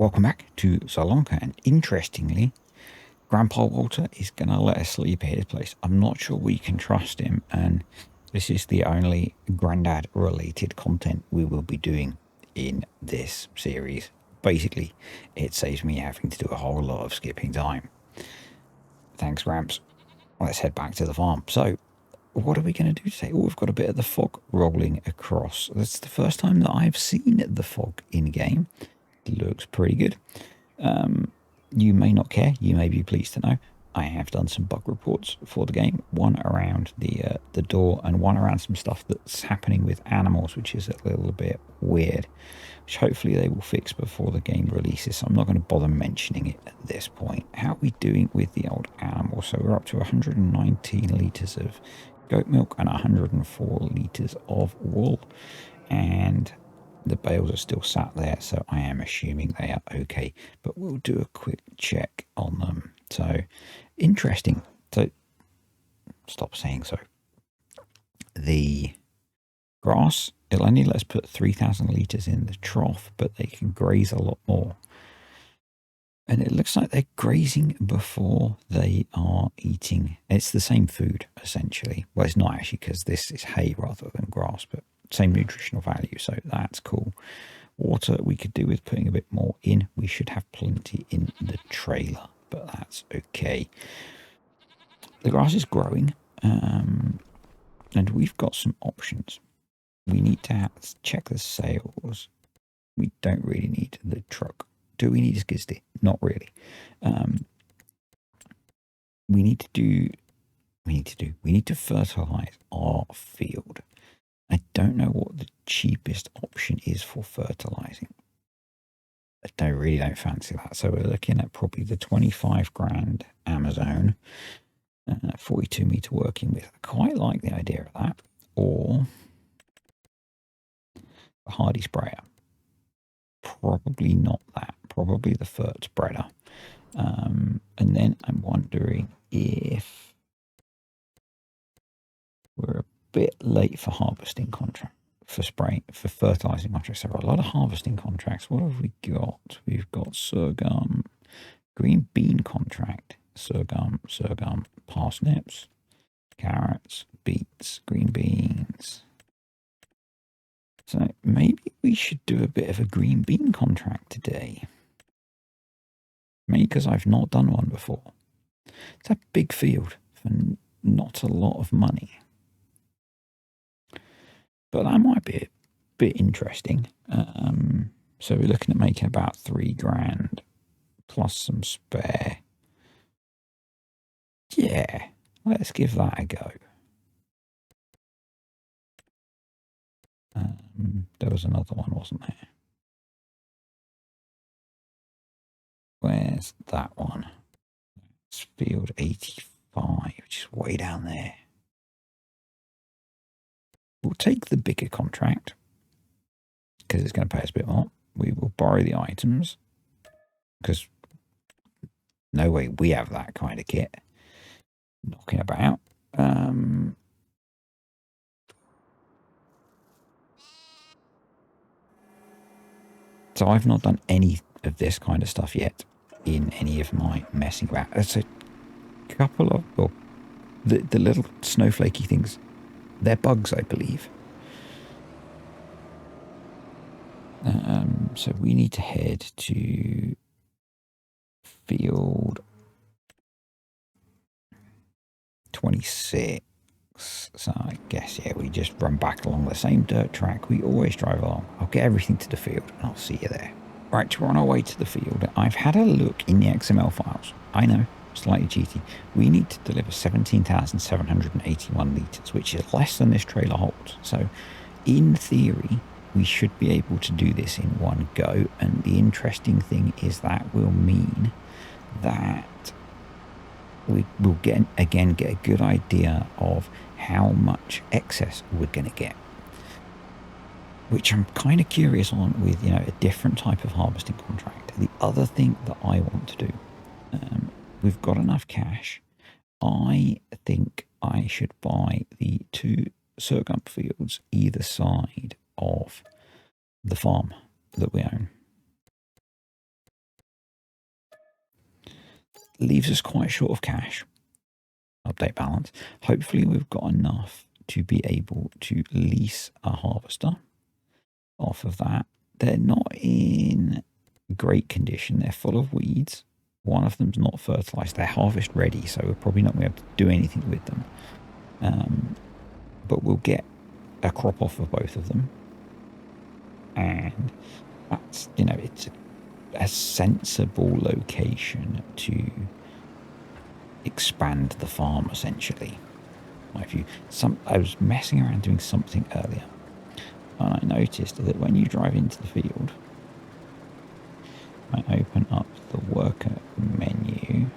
welcome back to Sri Lanka, and interestingly, Grandpa Walter is going to let us sleep at his place. I'm not sure we can trust him, and this is the only Grandad related content we will be doing in this series. Basically, it saves me having to do a whole lot of skipping time. Thanks, Gramps. Let's head back to the farm. So, what are we going to do today? Oh, we've got a bit of the fog rolling across. That's the first time that I've seen the fog in game. Looks pretty good. You may not care. You may be pleased to know I have done some bug reports for the game. One around the door, and one around some stuff that's happening with animals, which is a little bit weird. Which hopefully they will fix before the game releases. So I'm not going to bother mentioning it at this point. How are we doing with the old animals? So we're up to 119 litres of goat milk and 104 litres of wool, and the bales are still sat there, so I am assuming they are okay, but we'll do a quick check on them. So interesting. So stop saying so. The grass, it'll only let us put 3,000 litres in the trough, but they can graze a lot more. And it looks like they're grazing before they are eating. It's the same food, essentially. Well, it's not actually, because this is hay rather than grass, but same nutritional value, so that's cool. Water we could do with putting a bit more in. We should have plenty in the trailer, but that's okay. The grass is growing, and we've got some options. We need to check the sails. We don't really need the truck. Do we need a skid steer? Not really. We need to fertilize our field. I don't know what the cheapest option is for fertilizing. I really don't fancy that. So we're looking at probably the 25 grand Amazon, 42 meter working with. I quite like the idea of that. Or a Hardy sprayer. Probably not that. Probably the Fert spreader. And then I'm wondering if we're a bit late for harvesting contract, for spraying, for fertilizing contracts. There are a lot of harvesting contracts. What have we got? We've got sorghum, green bean contract, sorghum, parsnips, carrots, beets, green beans. So maybe we should do a bit of a green bean contract today. Maybe because I've not done one before. It's a big field for not a lot of money. But that might be a bit interesting. So we're looking at making about 3 grand plus some spare. Yeah, let's give that a go. There was another one, wasn't there? Where's that one? It's field 85, which is way down there. We'll take the bigger contract because it's going to pay us a bit more. We will borrow the items because no way we have that kind of kit knocking about. So I've not done any of this kind of stuff yet in any of my messing about. There's a couple of, well, the little snowflakey things. They're bugs, I believe. So we need to head to field 26. So I guess, yeah, we just run back along the same dirt track we always drive along. I'll get everything to the field and I'll see you there. Right, we're on our way to the field. I've had a look in the XML files. I know, slightly cheaty. We need to deliver 17,781 litres, which is less than this trailer holds. So in theory, we should be able to do this in one go. And the interesting thing is that will mean that we will get a good idea of how much excess we're going to get, which I'm kind of curious on with, a different type of harvesting contract. The other thing that I want to do, we've got enough cash. I think I should buy the 2 sorghum fields either side of the farm that we own. leaves us quite short of cash. Update balance. Hopefully we've got enough to be able to lease a harvester off of that. They're not in great condition. They're full of weeds. One of them's not fertilized. They're harvest ready, so we're probably not going to be able to do anything with them. But we'll get a crop off of both of them. And that's, you know, it's a sensible location to expand the farm, essentially. I was messing around doing something earlier, and I noticed that when you drive into the field, I open up the worker menu.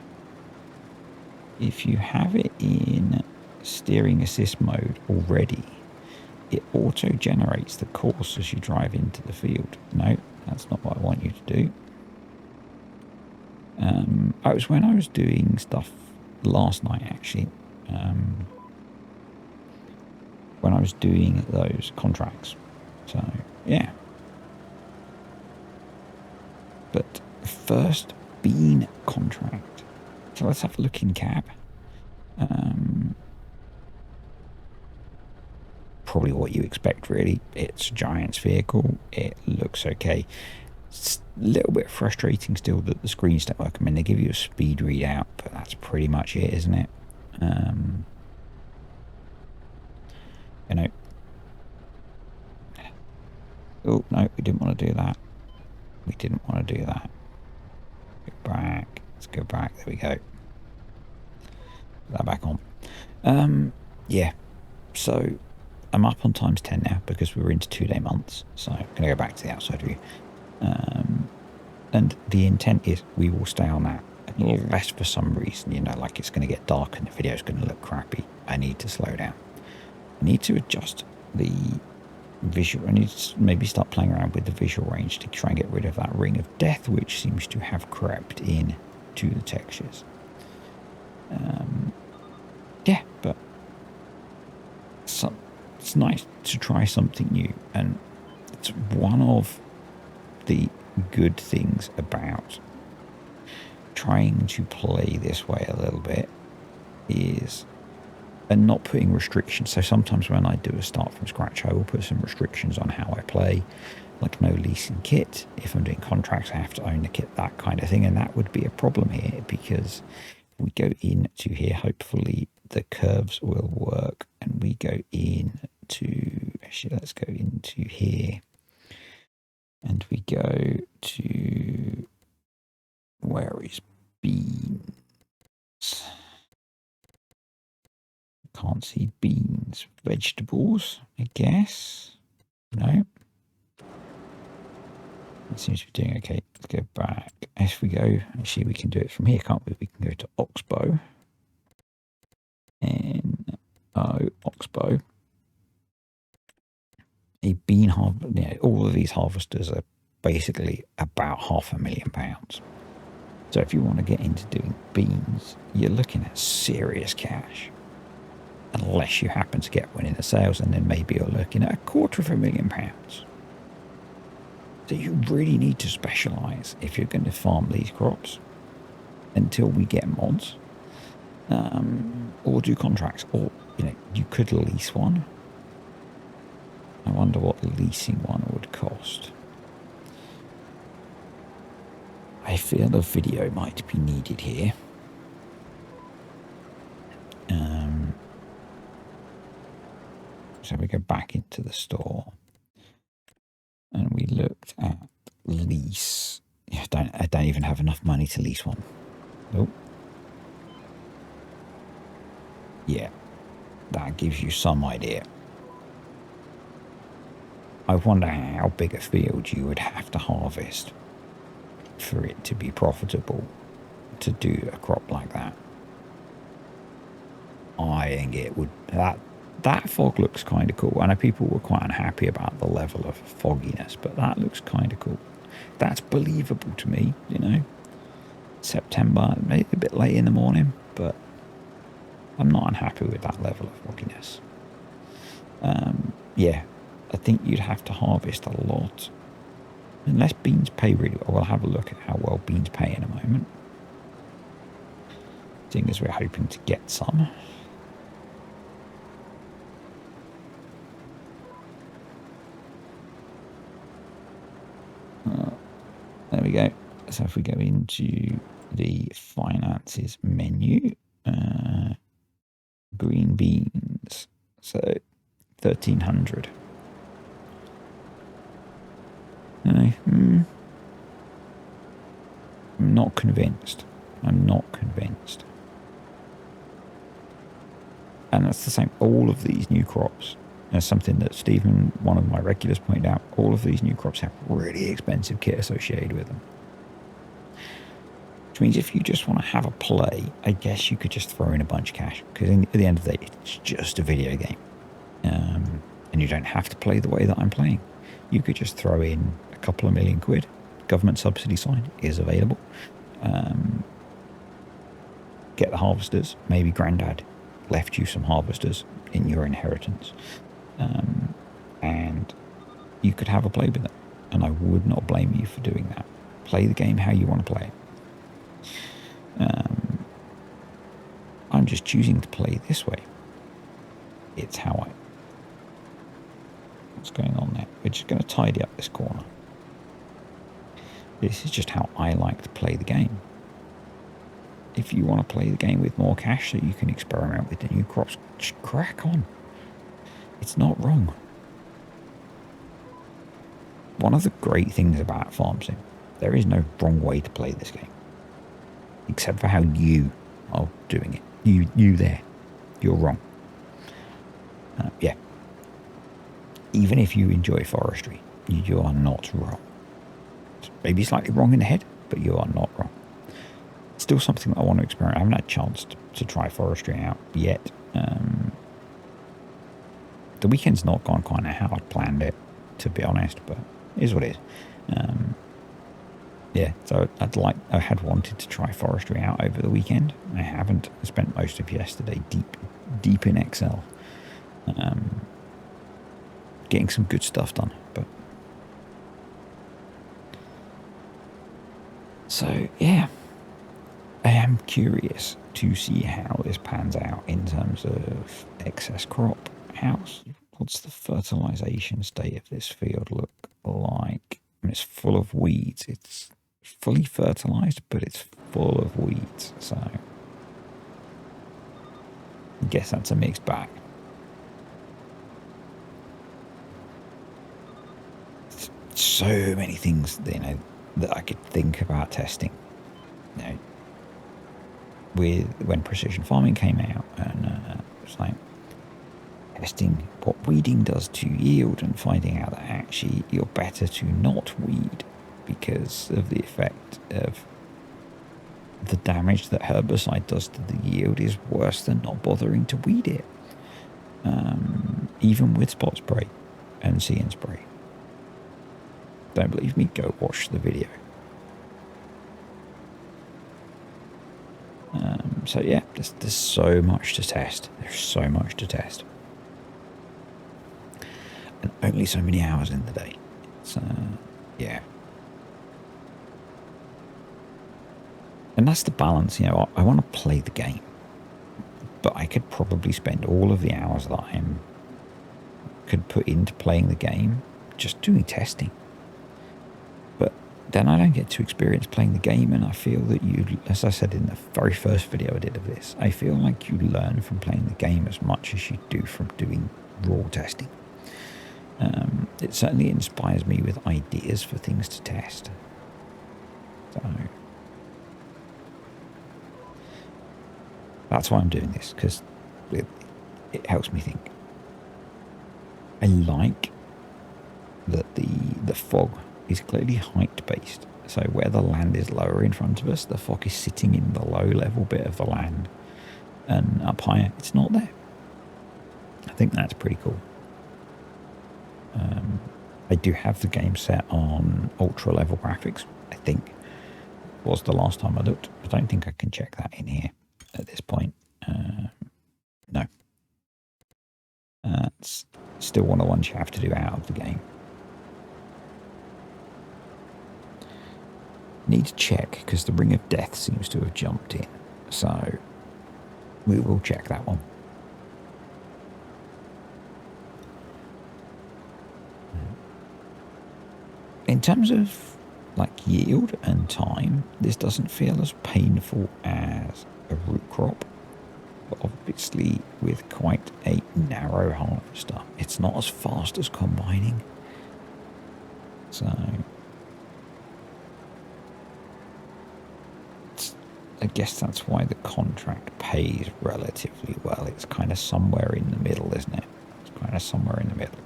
If you have it in steering assist mode already, it auto generates the course as you drive into the field. No, that's not what I want you to do. It was when I was doing stuff last night, actually, when I was doing those contracts. So yeah, but first bean contract. So let's have a look in cab. Probably what you expect, really. It's a Giants vehicle. It looks okay. It's a little bit frustrating still that the screens don't work. I mean, they give you a speed readout, but that's pretty much it, isn't it? You know. Oh, no, we didn't want to do that. We didn't want to do that. Go back. Let's go back. There we go. Put that back on. Yeah. So I'm up on times 10 now because we were into 2-day months. So I'm going to go back to the outside view. And the intent is we will stay on that. Unless for some reason, you know, like it's going to get dark and the video is going to look crappy. I need to slow down. I need to adjust the visual. I need to maybe start playing around with the visual range to try and get rid of that ring of death, which seems to have crept in to the textures. Yeah, but it's nice to try something new, and it's one of the good things about trying to play this way a little bit is and not putting restrictions. So sometimes when I do a start from scratch, I will put some restrictions on how I play, like no leasing kit. If I'm doing contracts, I have to own the kit, that kind of thing. And that would be a problem here because if we go into here, hopefully the curves will work, and we go into, actually let's go into here, and we go to, where is beans? Can't see beans. Vegetables, I guess. No. It seems to be doing okay. Let's go back. If we go, actually we can do it from here, can't we? We can go to Oxbow. Oxbow. A bean harvester. Yeah, all of these harvesters are basically about £500,000. So if you want to get into doing beans, you're looking at serious cash. Unless you happen to get one in the sales, and then maybe you're looking at £250,000. So you really need to specialise if you're going to farm these crops until we get mods, or do contracts, or you could lease one. I wonder what the leasing one would cost. I feel a video might be needed here. So we go back into the store and we looked at lease. I don't even have enough money to lease one. Nope. Yeah, that gives you some idea. I wonder how big a field you would have to harvest for it to be profitable to do a crop like that. I think it would, that fog looks kind of cool. I know people were quite unhappy about the level of fogginess, but that looks kind of cool. That's believable to me, September, maybe a bit late in the morning, but I'm not unhappy with that level of fogginess. Yeah, I think you'd have to harvest a lot. Unless beans pay really well. We'll have a look at how well beans pay in a moment. seeing as we're hoping to get some. There we go. So if we go into the finances menu, green beans, so 1,300. I'm not convinced. I'm not convinced. And that's the same. All of these new crops, as something that Stephen, one of my regulars, pointed out, all of these new crops have really expensive kit associated with them. Which means if you just want to have a play, I guess you could just throw in a bunch of cash. Because at the end of the day, it's just a video game. And you don't have to play the way that I'm playing. You could just throw in a couple of million quid. Government subsidy sign is available. Get the harvesters. Maybe Grandad left you some harvesters in your inheritance. And you could have a play with it. And I would not blame you for doing that. Play the game how you want to play it. I'm just choosing to play this way. It's how I... What's going on there? We're just going to tidy up this corner. This is just how I like to play the game. If you want to play the game with more cash so you can experiment with the new crops, just crack on. It's not wrong. One of the great things about Farm Sim, there is no wrong way to play this game. Except for how you are doing it. You there. You're wrong. Yeah. Even if you enjoy forestry, you are not wrong. It's maybe slightly wrong in the head, but you are not wrong. It's still something that I want to experiment. I haven't had a chance to try forestry out yet. The weekend's not gone kind of how I planned it, to be honest, but it is what it is. Yeah, so I had wanted to try forestry out over the weekend. I haven't. I spent most of yesterday deep in Excel, getting some good stuff done. But so yeah, I am curious to see how this pans out in terms of excess crop. What's the fertilization state of this field look like? I mean, it's full of weeds. It's fully fertilized, but it's full of weeds, so I guess that's a mixed bag. So many things, that I could think about testing. When precision farming came out, and it's like testing what weeding does to yield and finding out that actually you're better to not weed because of the effect of the damage that herbicide does to the yield is worse than not bothering to weed it. Even with spot spray and see and spray. Don't believe me? Go watch the video. So yeah, there's so much to test. There's so much to test. And only so many hours in the day. So, yeah. And that's the balance, I want to play the game. But I could probably spend all of the hours that I could put into playing the game just doing testing. But then I don't get to experience playing the game, and I feel that as I said in the very first video I did of this, I feel like you learn from playing the game as much as you do from doing raw testing. It certainly inspires me with ideas for things to test. So that's why I'm doing this, because it helps me think. I like that the fog is clearly height based. So where the land is lower in front of us, the fog is sitting in the low level bit of the land, and up higher it's not there. I think that's pretty cool. I do have the game set on ultra level graphics, I think was the last time I looked. I don't think I can check that in here at this point. No. It's still one of the ones you have to do out of the game. Need to check, because the Ring of Death seems to have jumped in. So We will check that one. In terms of like yield and time, this doesn't feel as painful as a root crop, but obviously with quite a narrow harvester. It's not as fast as combining. So I guess that's why the contract pays relatively well. It's kind of somewhere in the middle, isn't it? It's kind of somewhere in the middle.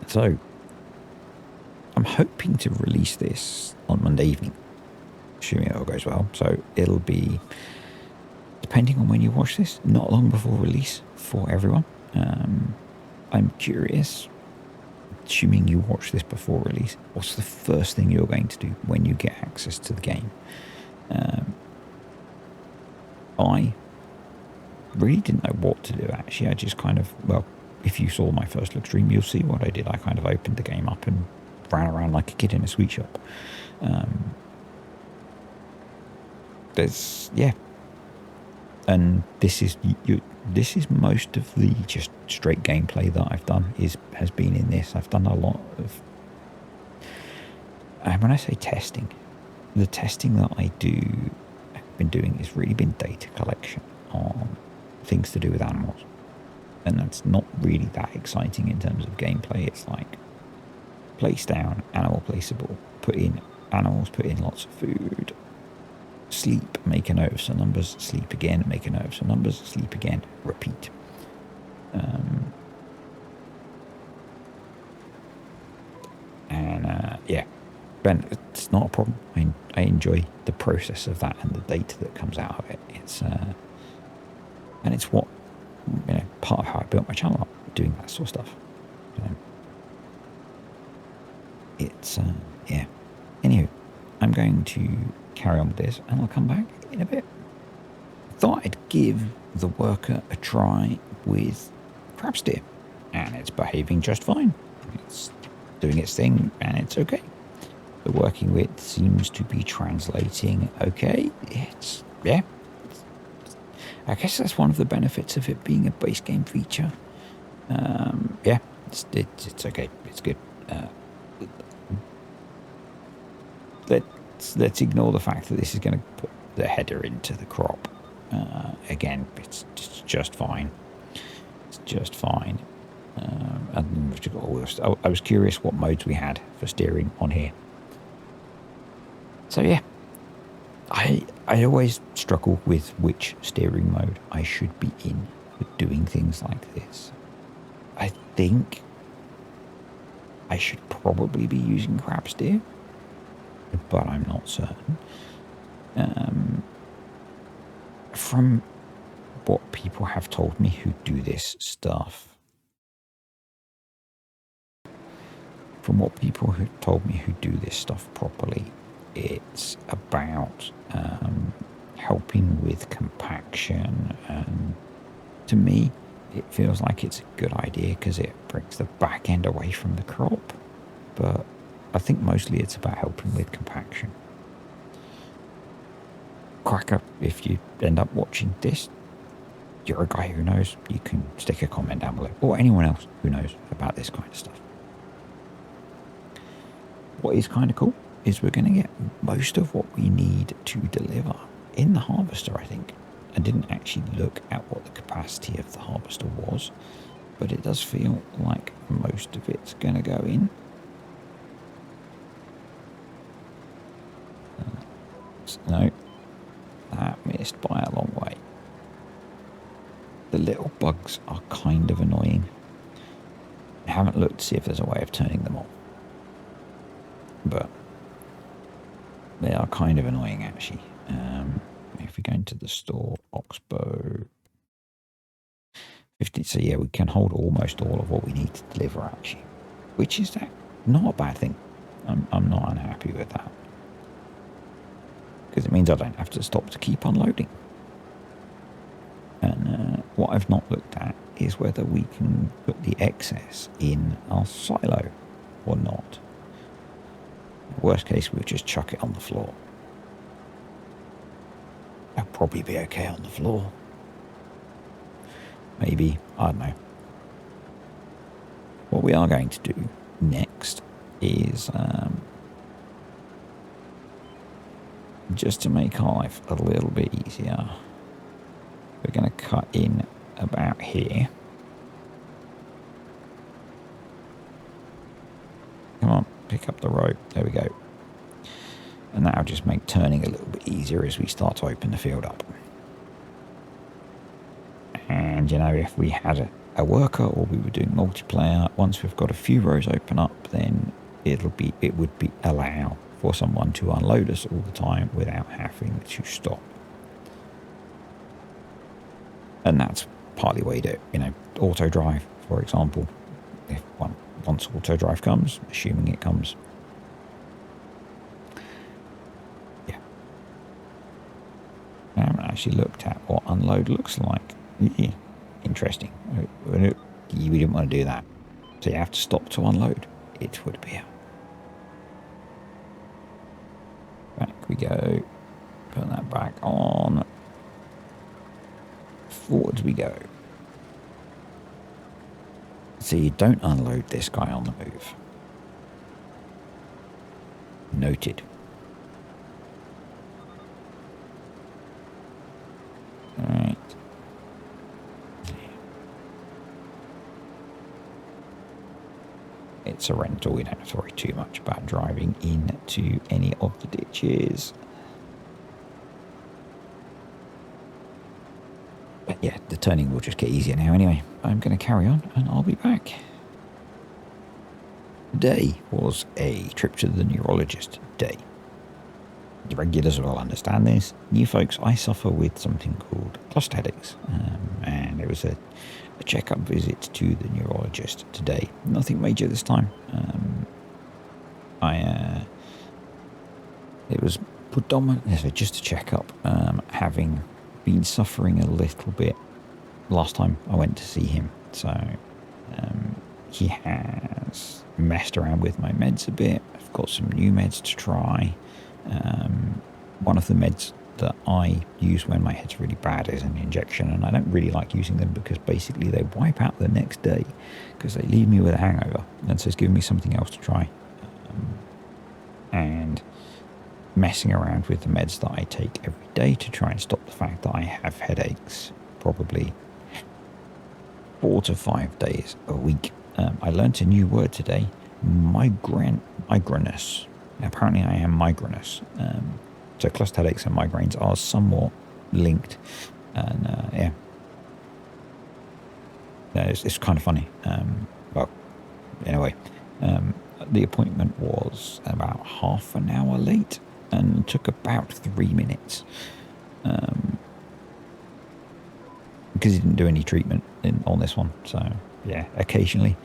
So I'm hoping to release this on Monday evening, assuming it all goes well. So it'll be, depending on when you watch this, not long before release for everyone. I'm curious, assuming you watch this before release, what's the first thing you're going to do when you get access to the game? I really didn't know what to do, actually. I just kind of, well, if you saw my first look stream, you'll see what I did. I kind of opened the game up and ran around like a kid in a sweet shop. Yeah. And this is most of the just straight gameplay that I've done has been in this. I've done a lot of, and when I say testing, the testing that I've been doing has really been data collection on things to do with animals, and that's not really that exciting in terms of gameplay. It's like place down, animal placeable, put in animals, put in lots of food, sleep, make a note of some numbers, sleep again, make a note of some numbers, sleep again, repeat. Yeah, but it's not a problem. I enjoy the process of that and the data that comes out of it. It's and it's what, part of how I built my channel up, doing that sort of stuff. So it's yeah. Anywho, I'm going to carry on with this and I'll come back in a bit. Thought I'd give the worker a try with crab steer, and it's behaving just fine. It's doing its thing and it's okay. The working with seems to be translating okay. Yeah. I guess that's one of the benefits of it being a base game feature. Yeah, it's okay. It's good. Let's ignore the fact that this is going to put the header into the crop. Again, it's just fine. It's just fine. And I was curious what modes we had for steering on here. So yeah, I always struggle with which steering mode I should be in for doing things like this. I think I should probably be using crab steer, but I'm not certain. From what people have told me who do this stuff, properly, it's about helping with compaction, and to me it feels like it's a good idea because it brings the back end away from the crop, but I think mostly it's about helping with compaction. Cracker, if you end up watching this, you're a guy who knows, you can stick a comment down below, or anyone else who knows about this kind of stuff. What is kind of cool is we're going to get most of what we need to deliver in the harvester, I think. I didn't actually look at what the capacity of the harvester was, but it does feel like most of it's going to go in. No, that missed by a long way. The little bugs are kind of annoying. I haven't looked to see if there's a way of turning them off, but they are kind of annoying actually. If we go into the store, Oxbow 50, so yeah, we can hold almost all of what we need to deliver actually, which is not a bad thing. I'm not unhappy with that, because it means I don't have to stop to keep unloading. And what I've not looked at is whether we can put the excess in our silo or not. Worst case, we'll just chuck it on the floor. That'll probably be okay on the floor. Maybe, I don't know. What we are going to do next is, just to make our life a little bit easier, we're going to cut in about here. Come on, pick up the rope. There we go. And that'll just make turning a little bit easier as we start to open the field up. And, you know, if we had a worker or we were doing multiplayer, once we've got a few rows open up, then it would be allow for someone to unload us all the time without having to stop. And that's partly why you do it. You know, auto drive, for example. If once auto drive comes, assuming it comes. Yeah. I haven't actually looked at what unload looks like. Yeah. Interesting. We didn't want to do that. So you have to stop to unload. It would be out. Back we go. Put that back on. Forwards we go. So you don't unload this guy on the move. Noted. Alright. It's a rental. We don't have to worry too much about driving into any of the ditches. But yeah, the turning will just get easier now anyway. I'm going to carry on and I'll be back. Today was a trip to the neurologist day. The regulars will understand this. New folks, I suffer with something called cluster headaches. And it was a checkup visit to the neurologist today. Nothing major this time. It was predominantly just a checkup, having been suffering a little bit last time I went to see him. So he has messed around with my meds a bit. I've got some new meds to try. One of the meds that I use when my head's really bad is an injection, and I don't really like using them because basically they wipe out the next day because they leave me with a hangover, and so it's giving me something else to try. And messing around with the meds that I take every day to try and stop the fact that I have headaches probably 4 to 5 days a week. I learnt a new word today, migrainous. Apparently I am migrainous. So cluster headaches and migraines are somewhat linked. And yeah, it's kind of funny. Well, anyway, the appointment was about half an hour late and took about 3 minutes. Because he didn't do any treatment on this one. So yeah, occasionally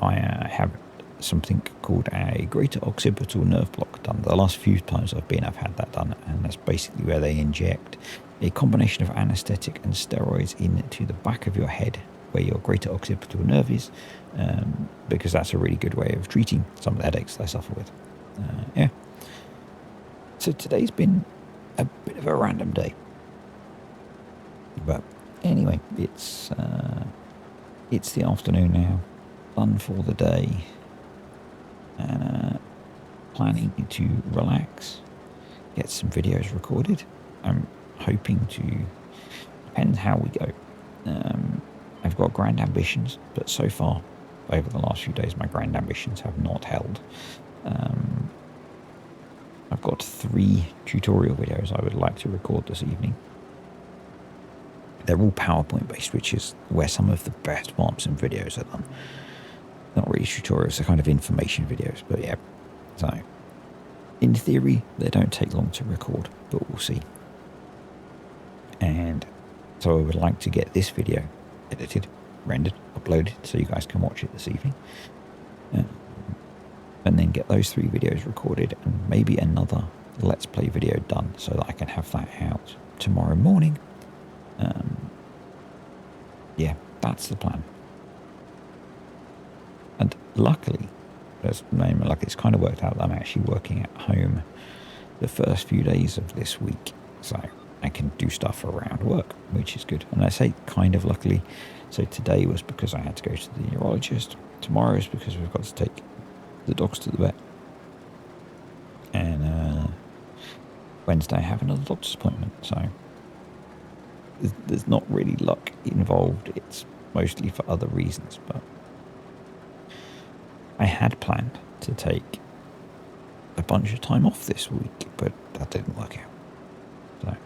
I have something called a greater occipital nerve block done. The last few times I've had that done, and that's basically where they inject a combination of anesthetic and steroids into the back of your head where your greater occipital nerve is, because that's a really good way of treating some of the headaches that I suffer with. Yeah. So today's been a bit of a random day, but anyway, it's the afternoon now, done for the day. And planning to relax, get some videos recorded. I'm hoping to, depends how we go. I've got grand ambitions, but so far over the last few days my grand ambitions have not held. I've got 3 tutorial videos I would like to record this evening. They're all PowerPoint based, which is where some of the best farms and videos are done. Not really tutorials, they're kind of information videos, but yeah. So, in theory, they don't take long to record, but we'll see. And so I would like to get this video edited, rendered, uploaded, so you guys can watch it this evening. And then get those 3 videos recorded, and maybe another Let's Play video done, so that I can have that out tomorrow morning. Yeah, that's the plan. And luckily, Like, it's kind of worked out that I'm actually working at home the first few days of this week, so I can do stuff around work, which is good. And I say kind of luckily. So today was because I had to go to the neurologist. Tomorrow is because we've got to take the dogs to the vet. And Wednesday I have another doctor's appointment. So there's not really luck involved. It's mostly for other reasons. But I had planned to take a bunch of time off this week, but that didn't work out. So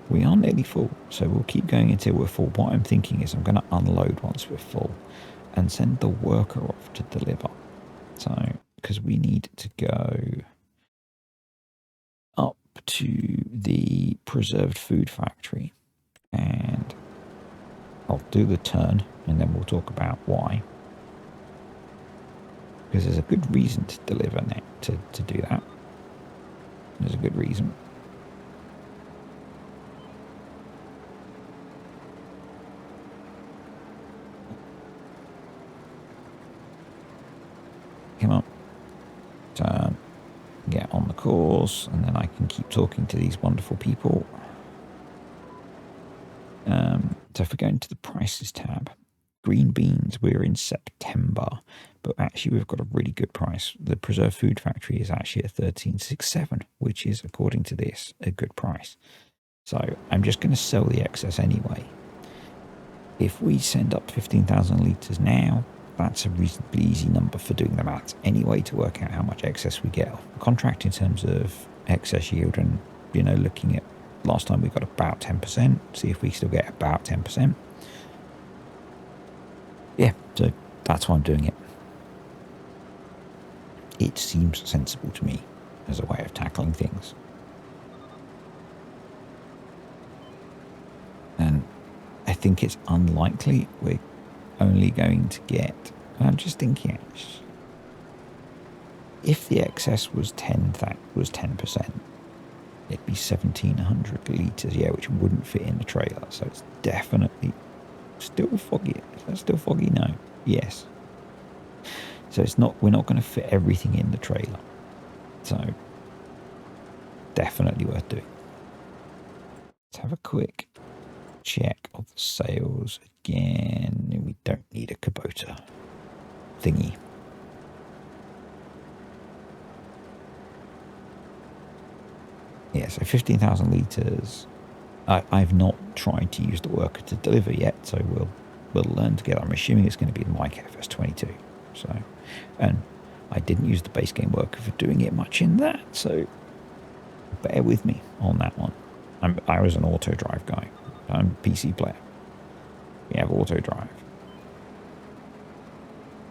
we are nearly full, so we'll keep going until we're full. What I'm thinking is I'm going to unload once we're full and send the worker off to deliver. So, because we need to go up to the preserved food factory, and I'll do the turn and then we'll talk about why. Because there's a good reason to deliver now, to do that. There's a good reason. Come on. Turn. Get on the course, and then I can keep talking to these wonderful people. So if we go into the prices tab, green beans, we're in September, but actually we've got a really good price. The preserved food factory is actually at 13.67, which is, according to this, a good price. So I'm just going to sell the excess anyway. If we send up 15,000 litres now, that's a reasonably easy number for doing the maths anyway, to work out how much excess we get off the contract in terms of excess yield. And, looking at last time we got about 10%, see if we still get about 10%. Yeah, so that's why I'm doing it. It seems sensible to me as a way of tackling things. And I think it's unlikely we're only going to get, I'm just thinking, if the excess was 10%, it'd be 1,700 litres, which wouldn't fit in the trailer. So it's definitely still foggy. Is that still foggy? No. Yes. So we're not going to fit everything in the trailer. So definitely worth doing. Let's have a quick check of the sales again. We don't need a Kubota thingy. Yeah, so 15,000 litres. I've not tried to use the worker to deliver yet, so we'll learn together. I'm assuming it's going to be the Mike FS22. So, and I didn't use the base game worker for doing it much in that, so bear with me on that one. I was an auto drive guy. I'm a PC player. We have auto drive.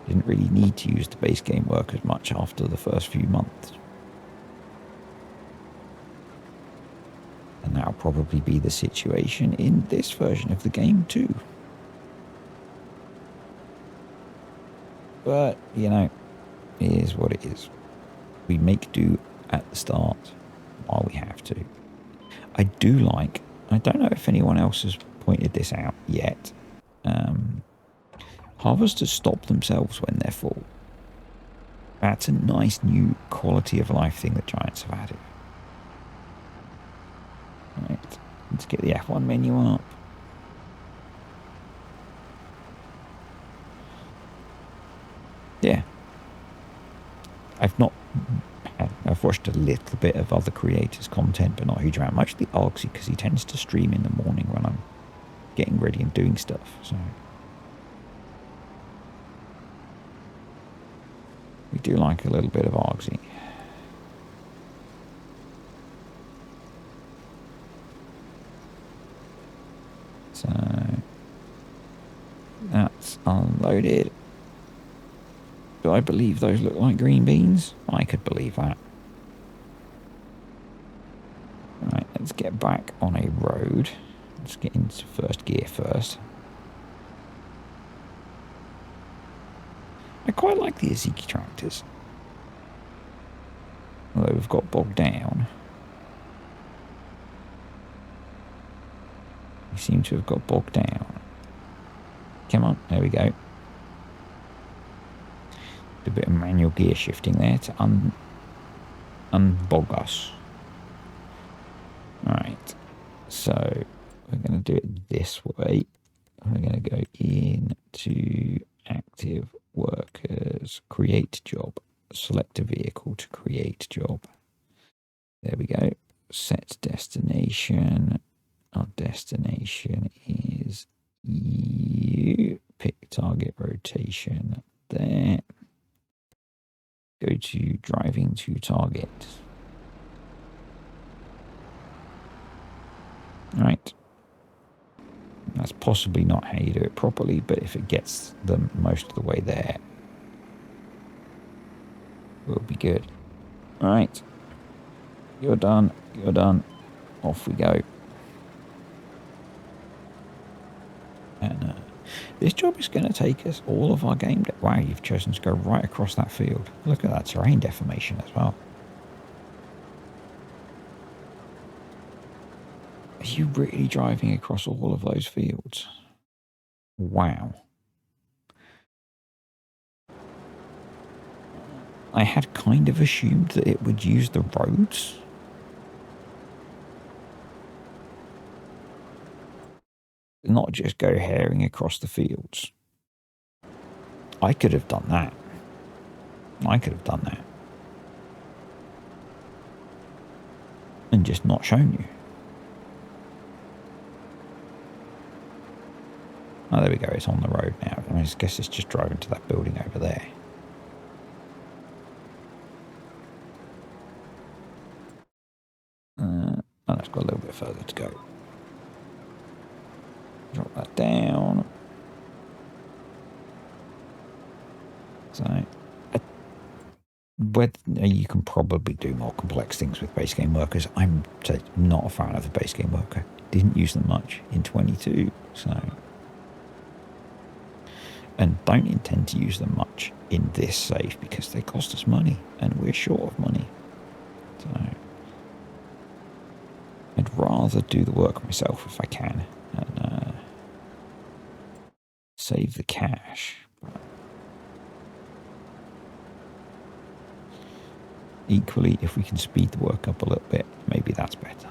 Didn't really need to use the base game workers much after the first few months. And that'll probably be the situation in this version of the game too. But, it is what it is. We make do at the start while we have to. I don't know if anyone else has pointed this out yet. Harvesters stop themselves when they're full. That's a nice new quality of life thing that Giants have added. Right, let's get the F1 menu up. Yeah. I've watched a little bit of other creators' content, but not a huge amount. Mostly Argsy, because he tends to stream in the morning when I'm getting ready and doing stuff. So we do like a little bit of Argsy. So that's unloaded. Do I believe those look like green beans? I could believe that. Right, let's get back on a road. Let's get into first gear first. I quite like the Aziki tractors. Although we've got bogged down. We seem to have got bogged down. Come on, there we go. Do a bit of manual gear shifting there to unbog us. Alright, so we're going to do it this way. We're going to go into active workers, create job, select a vehicle to create job. There we go. Set destination. Our destination is you. Pick target rotation there. Go to driving to target. Right. That's possibly not how you do it properly, but if it gets them most of the way there, we'll be good. Right. You're done. You're done. Off we go. And this job is going to take us all of our game day. Wow, you've chosen to go right across that field. Look at that terrain deformation as well. Are you really driving across all of those fields? Wow. I had kind of assumed that it would use the roads. Not just go herring across the fields. I could have done that. And just not shown you. Oh, there we go. It's on the road now. I guess it's just driving to that building over there. Oh, it's got a little bit further to go. Drop that down. So, you can probably do more complex things with base game workers. I'm not a fan of the base game worker. Didn't use them much in 22, so... And don't intend to use them much in this save because they cost us money and we're short of money. So I'd rather do the work myself if I can and save the cash. But equally, if we can speed the work up a little bit, maybe that's better.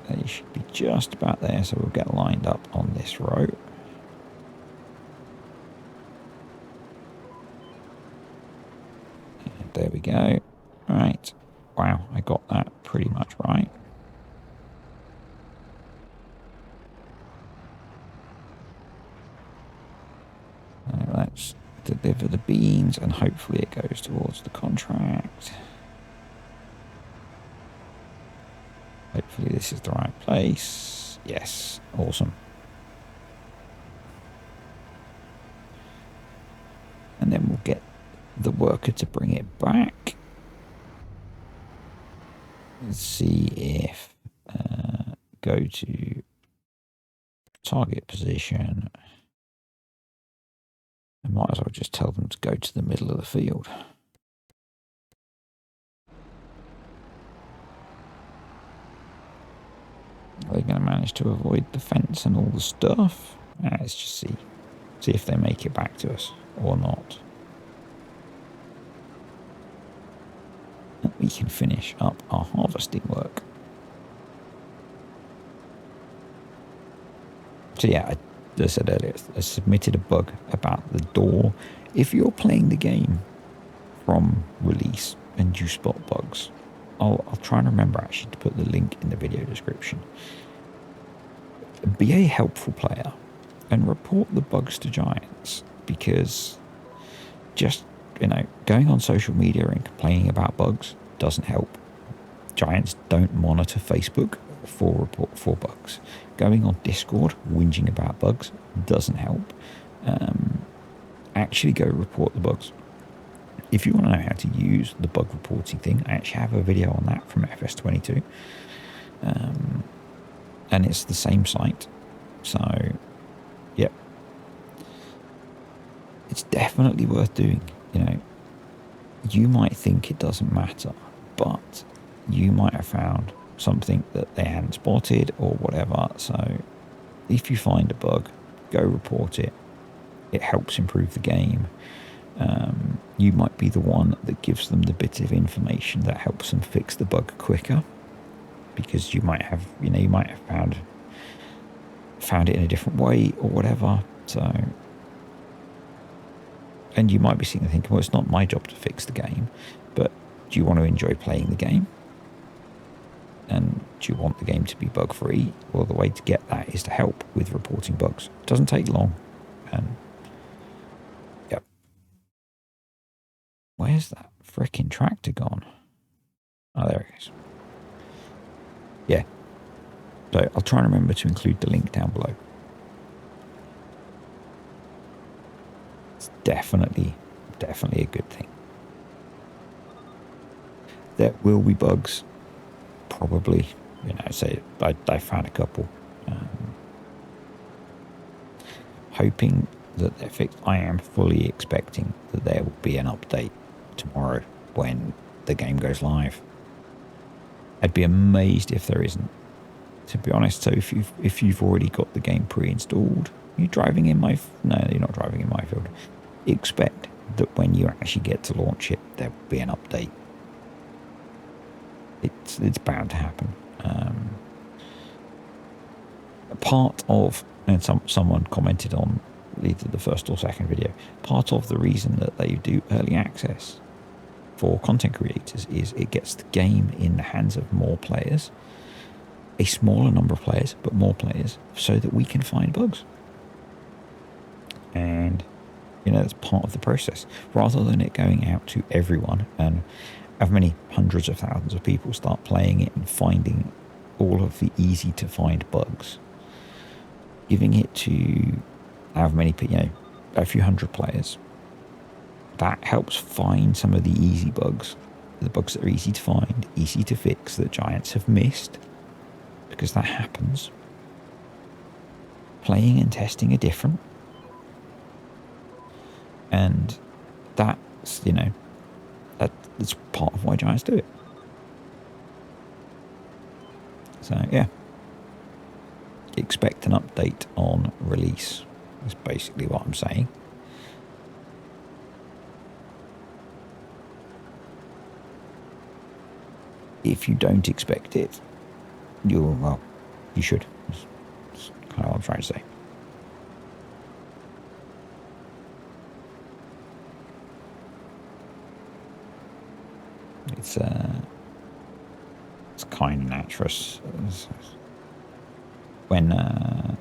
They should be just about there, so we'll get lined up on this row. And there we go. Right. Wow, I got that pretty much right. Let's deliver the beans and hopefully it goes towards the contract. Hopefully this is the right place. Yes, awesome. And then we'll get the worker to bring it back. Let's see if go to target position. I might as well just tell them to go to the middle of the field. Are they going to manage to avoid the fence and all the stuff? Let's just see if they make it back to us or not. And we can finish up our harvesting work. So yeah, as I said earlier, I submitted a bug about the door. If you're playing the game from release and you spot bugs, I'll try and remember actually to put the link in the video description. Be a helpful player and report the bugs to Giants, because just, going on social media and complaining about bugs doesn't help. Giants don't monitor Facebook for bugs. Going on Discord whinging about bugs doesn't help. Actually go report the bugs. If you want to know how to use the bug reporting thing, I actually have a video on that from FS22. And it's the same site. So, yep. It's definitely worth doing. You might think it doesn't matter, but you might have found something that they hadn't spotted or whatever. So if you find a bug, go report it. It helps improve the game. You might be the one that gives them the bit of information that helps them fix the bug quicker, because you might have found it in a different way or whatever. So, and you might be sitting there thinking, well, it's not my job to fix the game, but do you want to enjoy playing the game? And do you want the game to be bug free? Well, the way to get that is to help with reporting bugs. It doesn't take long. And yep. Where's that frickin' tractor gone? Oh, there it is. Yeah. So I'll try and remember to include the link down below. It's definitely a good thing. There will be bugs, probably. So I found a couple. Hoping that they're fixed. I am fully expecting that there will be an update tomorrow when the game goes live. I'd be amazed if there isn't, to be honest. So if you've already got the game pre-installed, you're driving in my... No, you're not driving in Myfield. Expect that when you actually get to launch it, there will be an update. It's bound to happen. Part of, and someone commented on either the first or second video, part of the reason that they do early access for content creators is it gets the game in the hands of more players, a smaller number of players, but more players, so that we can find bugs. And that's part of the process, rather than it going out to everyone and have many hundreds of thousands of people start playing it and finding all of the easy to find bugs. Giving it to a few hundred players, that helps find some of the easy bugs, the bugs that are easy to find, easy to fix, that Giants have missed, because that happens. Playing and testing are different, and that's that's part of why Giants do it. So yeah, expect an update on release. That's basically what I'm saying. If you don't expect it, you should. That's kind of what I'm trying to say. It's kind of natural. When I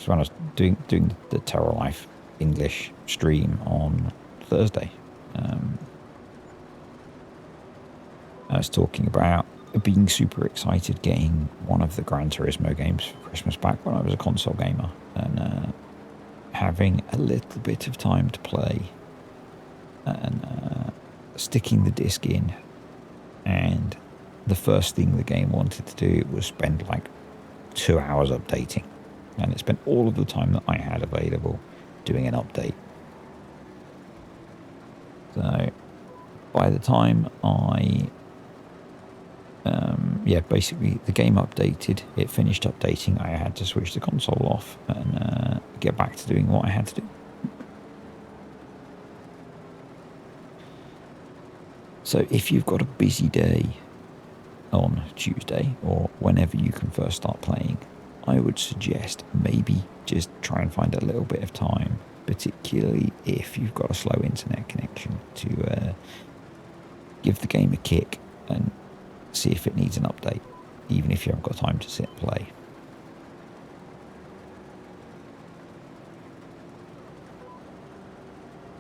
was doing the Terror Life English stream on Thursday, I was talking about being super excited getting one of the Gran Turismo games for Christmas back when I was a console gamer, and having a little bit of time to play, and sticking the disc in, and the first thing the game wanted to do was spend like 2 hours updating, and it spent all of the time that I had available doing an update. So by the time basically the game updated, it finished updating, I had to switch the console off and get back to doing what I had to do. So if you've got a busy day on Tuesday or whenever you can first start playing, I would suggest maybe just try and find a little bit of time, particularly if you've got a slow internet connection, to give the game a kick and see if it needs an update, even if you haven't got time to sit and play.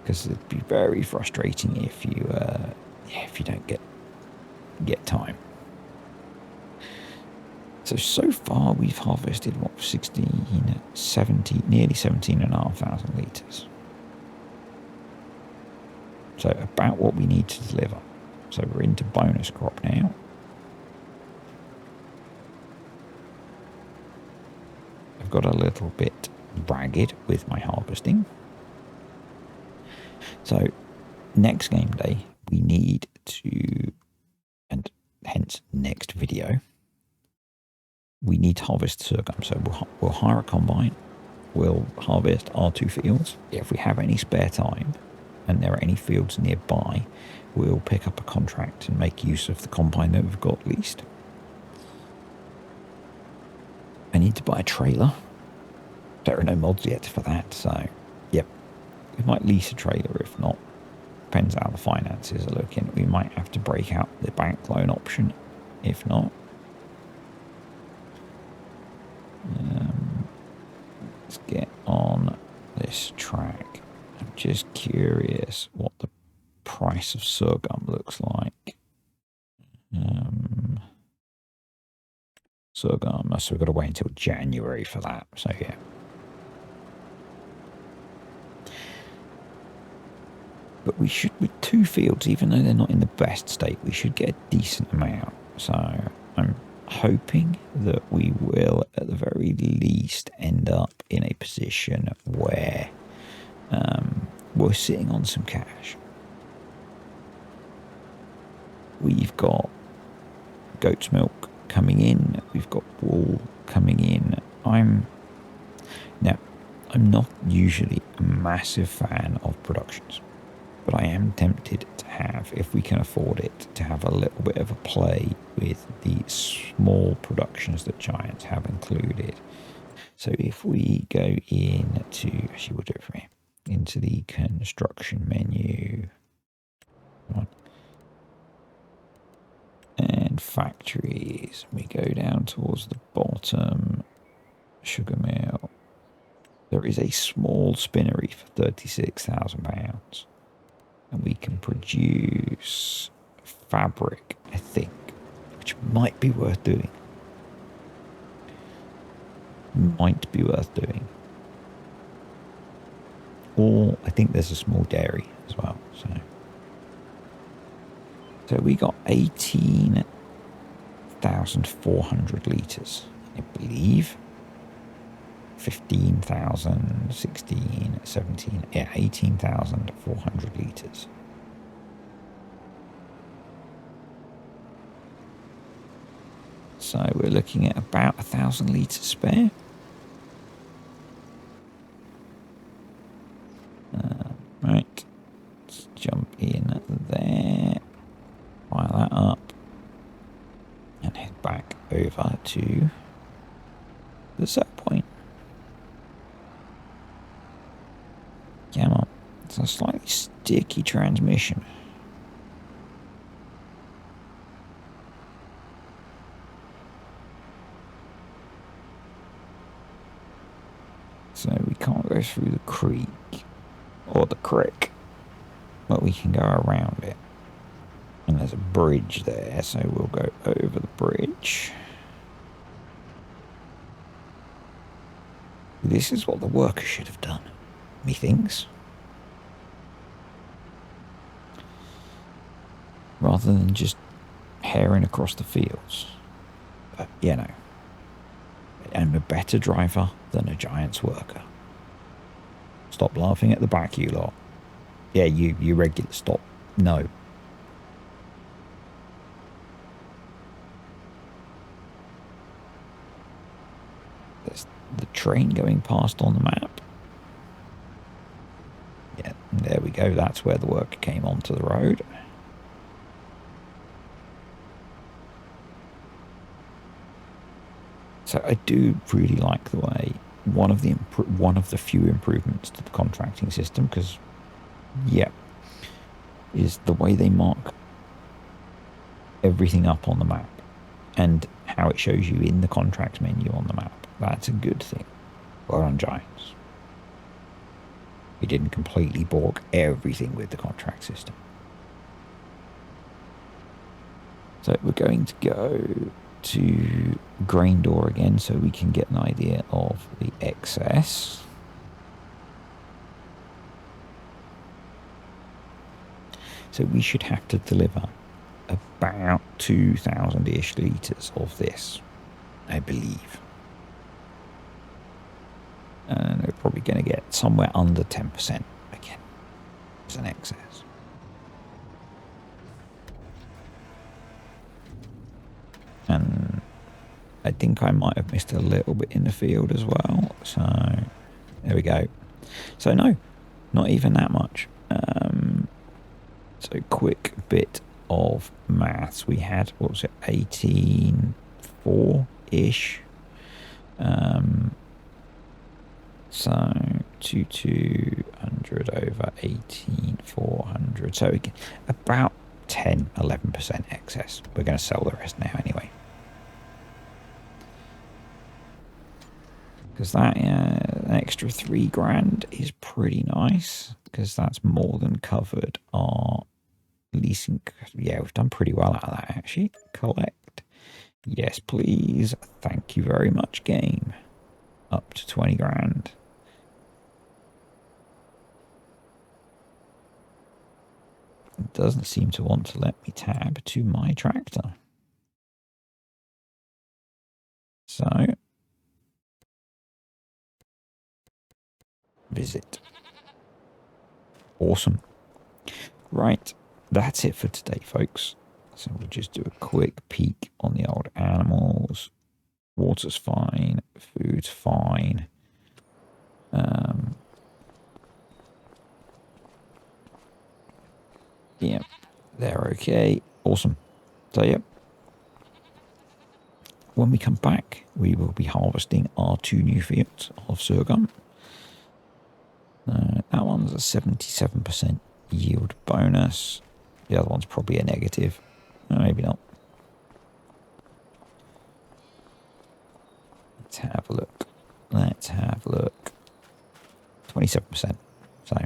Because it'd be very frustrating if you don't get time. So far we've harvested nearly 17,500 litres. So about what we need to deliver. So we're into bonus crop now. I've got a little bit ragged with my harvesting. So next game day we need to, and hence next video, we need to harvest sorghum. So we'll hire a combine. We'll harvest our 2 fields. If we have any spare time and there are any fields nearby, we'll pick up a contract and make use of the combine that we've got leased. I need to buy a trailer. There are no mods yet for that, so yep. We might lease a trailer. If not, depends how the finances are looking. We might have to break out the bank loan option. If not, let's get on this track. I'm just curious what the price of sorghum looks like. Sorghum, so we've got to wait until January for that. So yeah. But we should, with 2 fields, even though they're not in the best state, we should get a decent amount. So I'm hoping that we will, at the very least, end up in a position where we're sitting on some cash. We've got goat's milk coming in. We've got wool coming in. I'm not usually a massive fan of productions, but I am tempted to have, if we can afford it, to have a little bit of a play with the small productions that Giants have included. So if we go into, actually we'll do it from here, into the construction menu. Come on. And factories, we go down towards the bottom, sugar mill. There is a small spinnery for £36,000, and we can produce fabric, I think, which might be worth doing. Or I think there's a small dairy as well. So we got 18,400 litres, I believe. 15,000, 16, 17, yeah, 18,400 litres. So we're looking at about 1,000 litres spare. Right, let's jump in there, fire that up, and head back over to the set point. Come on, it's a slightly sticky transmission. So we can't go through the creek or the creek, but we can go around it. And there's a bridge there, so we'll go over the bridge. This is what the worker should have done, methinks. Rather than just herring across the fields. But, you know, I'm a better driver than a Giants worker. Stop laughing at the back, you lot. Yeah, you regular, stop. No. There's the train going past on the map. Yeah, there we go. That's where the worker came onto the road. So I do really like the way one of the few improvements to the contracting system, because is the way they mark everything up on the map and how it shows you in the contract menu on the map. That's a good thing. Well on Giants. We didn't completely balk everything with the contract system. So we're going to go to grain door again so we can get an idea of the excess. So we should have to deliver about 2,000-ish litres of this, I believe. And we're probably going to get somewhere under 10% again as an excess. And I think I might have missed a little bit in the field as well. So there we go. So no, not even that much. So quick bit of maths. We had, what was it, 18.4-ish. So 2,200 over 18,400. So we get about 10-11% excess. We're going to sell the rest now anyway. Because that an extra $3,000 is pretty nice, because that's more than covered our leasing. Yeah, we've done pretty well out of that actually. Collect. Yes, please. Thank you very much, game. Up to $20,000. It doesn't seem to want to let me tab to my tractor. So, visit. Awesome. Right, that's it for today, folks. So we'll just do a quick peek on the old animals. Water's fine. Food's fine. Yeah, they're okay. Awesome. So, yeah. When we come back, we will be harvesting our 2 new fields of sorghum. That one's a 77% yield bonus. The other one's probably a negative. Maybe not. Let's have a look. 27%. So,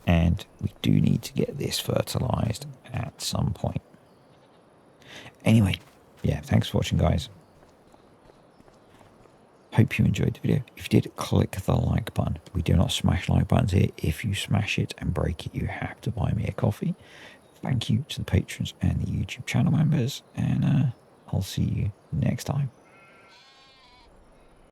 and we do need to get this fertilized at some point. Anyway, yeah, thanks for watching, guys. Hope you enjoyed the video. If you did, click the like button. We do not smash like buttons here. If you smash it and break it, you have to buy me a coffee. Thank you to the patrons and the YouTube channel members, and I'll see you next time.